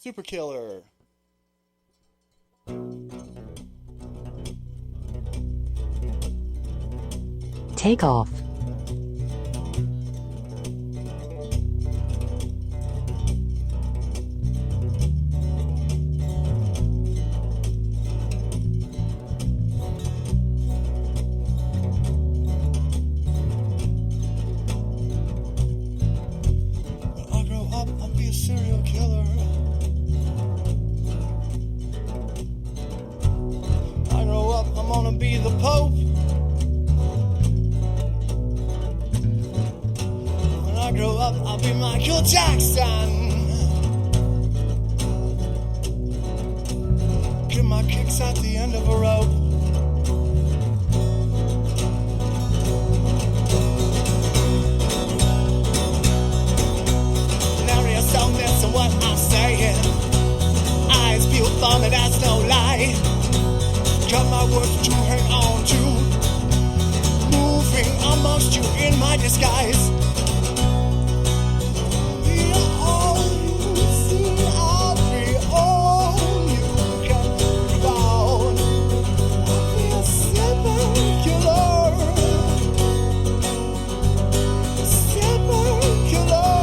Super Killer. Take off. When I grow up, I'll be a serial killer. I grow up, I'm gonna be the Pope. When I grow up, I'll be Michael Jackson. Get my kicks at the end of a rope. Don't listen what I'm saying. Eyes feel funny, that's no lie. Got my words to hang on to. Moving amongst you in my disguise. Be all you see, I'll be all you can about. I'll be a super killer. Super killer.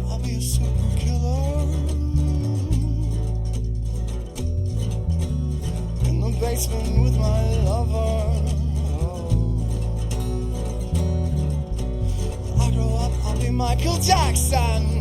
I'll be a super killer. In the basement with my lover. I grow up, I'll be Michael Jackson.